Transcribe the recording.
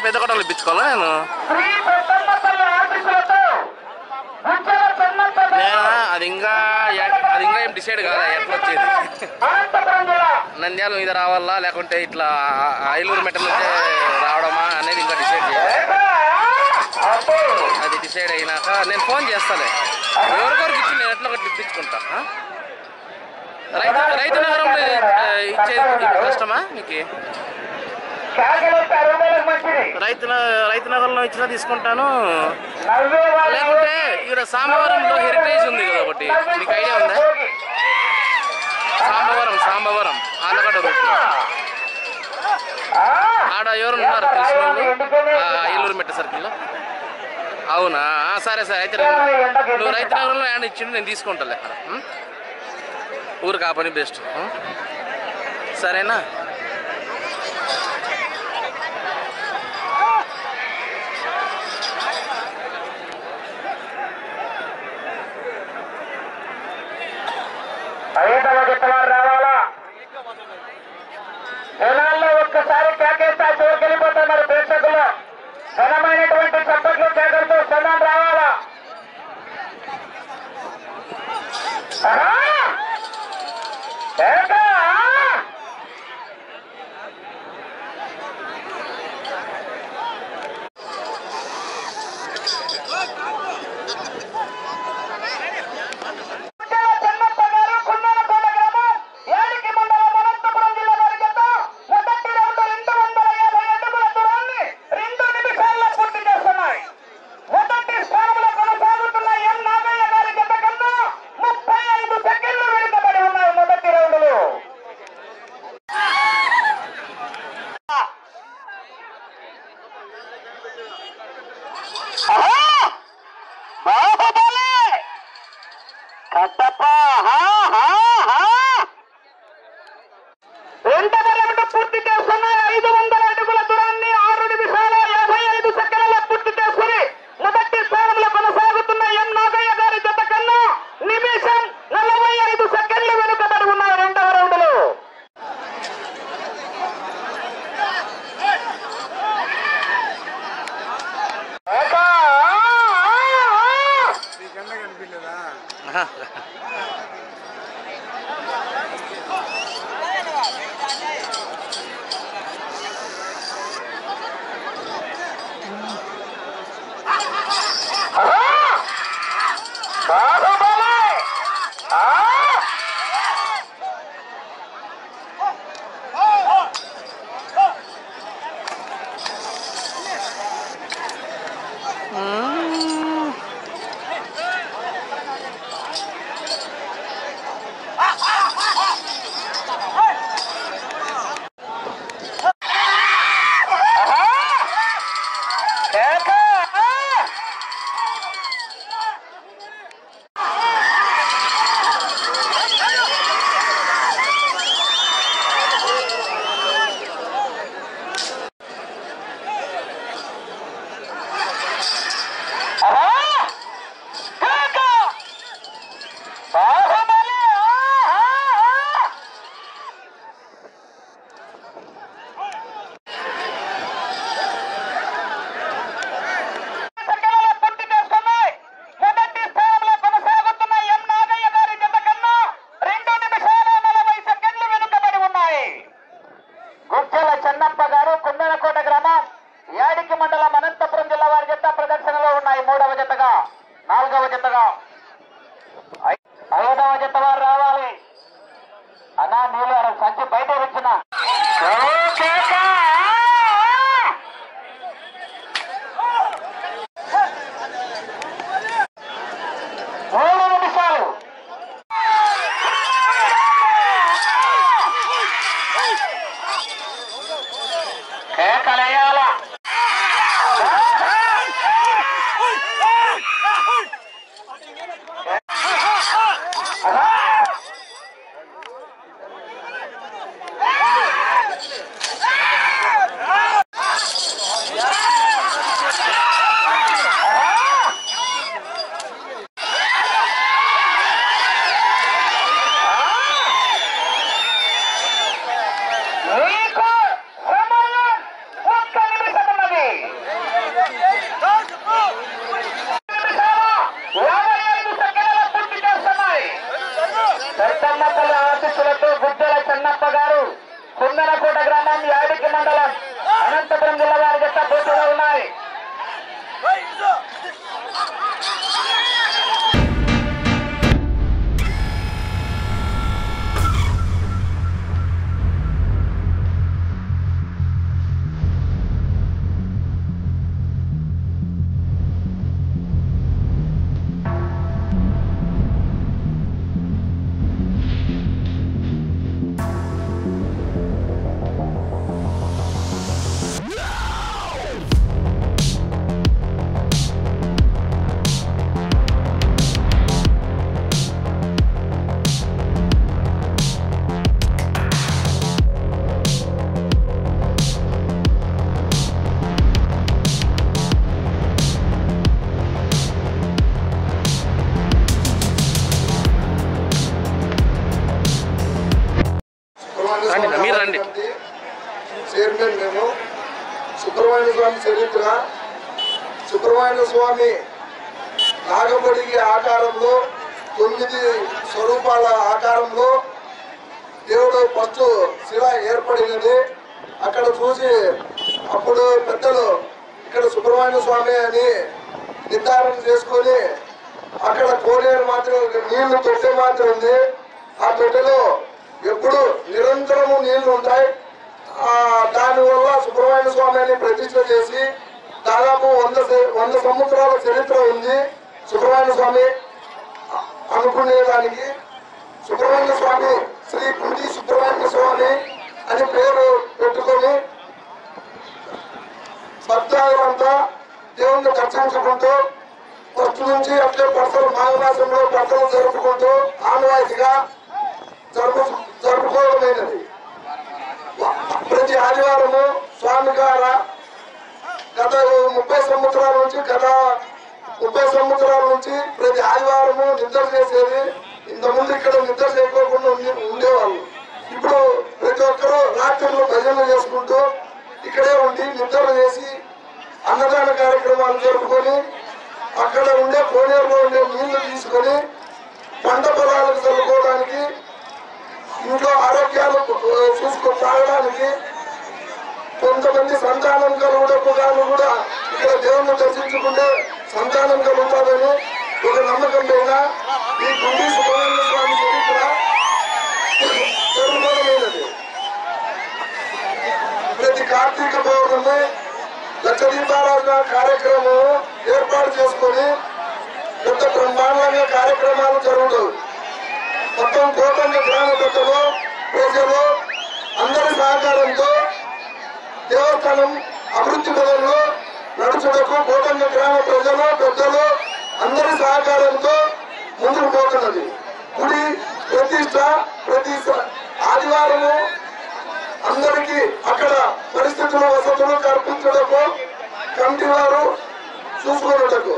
పెద్ద కొట్టలు ఇప్పించుకోవాలా నేను? అది ఇంకా ఏం డిసైడ్ కాదా ఎట్లా వచ్చేది. నంద్యాల మీద రావాలా లేకుంటే ఇట్లా ఐలూరు మెట్ట నుంచే రావడమా అనేది ఇంకా డిసైడ్ చేయాలి. అది డిసైడ్ అయినాక నేను ఫోన్ చేస్తాలే. ఎవరికొరికి ఇచ్చి నేను ఎట్లా ఒకటి ఇప్పించుకుంటా. రైతు నగరంలో ఇచ్చేది కష్టమా మీకు? రైతు నగరంలో ఇచ్చినా తీసుకుంటాను. లేకుంటే ఇక్కడ సాంబవరంలో హెరిటేజ్ ఉంది కదా ఒకటి, మీకు ఐడియా ఉందా? సాంబవరం ఆలగడ్డ రూట్లో ఆడ ఎవరు ఉన్నారు తెలిసిన వాళ్ళు? ఏలూరు మెట్ట సర్కిల్లో. అవునా? సరే అయితే నువ్వు రైతు నగరంలో ఏమైనా ఇచ్చిండు నేను తీసుకుంటాలే. అక్కడ ఊరు కాపని బెస్ట్. సరేనా? ఐదవ జతవారు రావాలా? జనాల్లో ఒక్కసారి కేకేస్తా చూడకెళ్ళిపోతున్నారు ప్రేక్షకులు. ఘనమైనటువంటి చప్పట్లు కేకలతో జనాలు రావాలా? పూర్తి చేస్తున్నాయి. 500 అడుగుల దూరాన్ని 6 నిమిషాల 55 సెకండ్ల పూర్తి చేసుకుని మొదటి స్థానంలో కొనసాగుతున్న ఎం నాగయ్య గారి జత కన్నా నిమిషం 45 సెకండ్లు వెనుకబడి ఉన్నాయి రెండవ రౌండ్లో. చెన్నప్ప గారు కుందనకోట గ్రామం యాడికి మండలం అనంతపురం జిల్లా వారి జత ప్రదర్శనలో ఉన్నాయి. 3వ జతగా 4వ జతగా 5వ జత వారు రావాలి. అన్నా నీళ్ళు సంచి బయట వచ్చిన 3 నిమిషాలు. కేకలేయాల సుబ్రహ్మణ్య స్వామి నాగబడిగి ఆకారంలో 9 స్వరూపాల ఆకారంలో దేవుడు ఫస్ట్ శిల ఏర్పడినది. అక్కడ చూసి అప్పుడు పెద్దలు ఇక్కడ సుబ్రహ్మణ్య స్వామి అని నిర్ధారణ చేసుకొని అక్కడ కోనేరు మాత్రం నీళ్లు తొట్టె మాత్రం ఉంది. ఆ తొట్టెలో ఎప్పుడు నిరంతరము నీళ్లు ఉంటాయి. దానివల్ల సుబ్రహ్మణ్య స్వామి అని ప్రతిష్ఠ చేసి దాదాపు 100 సంవత్సరాల చరిత్ర ఉంది. సుబ్రహ్మణ్య స్వామి అనుకునేదానికి సుబ్రహ్మణ్య స్వామి శ్రీ కుంటి సుబ్రహ్మణ్య స్వామి అని పేరు పెట్టుకొని భక్తులంతా దేవుణ్ణి దర్శించుకుంటూ ఫస్ట్ నుంచి అట్లే పర్సలు మాఘమాసంలో పర్సలు జరుపుకుంటూ ఆనవాయితీగా జరుపుకోవడమైనది. ప్రతి ఆదివారము స్వామి గార గత 30 సంవత్సరాల నుంచి ప్రతి ఆదివారము నిద్ర చేసేది. ఇంతకుముందు ఇక్కడ నిద్ర చేయకోకుండా ఉండేవాళ్ళు. ఇప్పుడు ప్రతి ఒక్కరూ రాత్రులు భజనలు చేసుకుంటూ ఇక్కడే ఉండి నిద్ర చేసి అన్నదాన కార్యక్రమాలు జరుపుకొని అక్కడ ఉండే కోనేరులో ఉండే నీళ్లు తీసుకొని పంట పొలాలకు జరుపుకోవడానికి, ఇంట్లో ఆరోగ్యాలు తాగడానికి, కొంతమంది సంతానం కలుగుటకు కూడా ఇక్కడ దేవుణ్ణి దర్శించుకుంటే సంతానం కలుగుతాదని ఒక నమ్మకం మీద ఈ గుండి సుబ్రహ్మణ్య స్వామి చరిత్ర జరుపుకోవడమైనది. ప్రతి కార్తీక పౌర్ణమి లక్ష దీపారాధన కార్యక్రమం ఏర్పాటు చేసుకొని పెద్ద బ్రహ్మాండంగా కార్యక్రమాలు జరుగుతాయి. మొత్తం కోటంగ గ్రామ పెద్దలు ప్రజలు అందరి సహకారంతో దేవస్థానం అభివృద్ధి పదంలో నడుచుటకు కోటంగ గ్రామ ప్రజలు పెద్దలు అందరి సహకారంతో ముందుకు పోతున్నది. గుడి ప్రతిష్ట ప్రతి ఆదివారము అందరికీ అక్కడ పరిస్థితులు వసతులు కల్పించడకు కమిటీ వారు చూసుకున్నటకు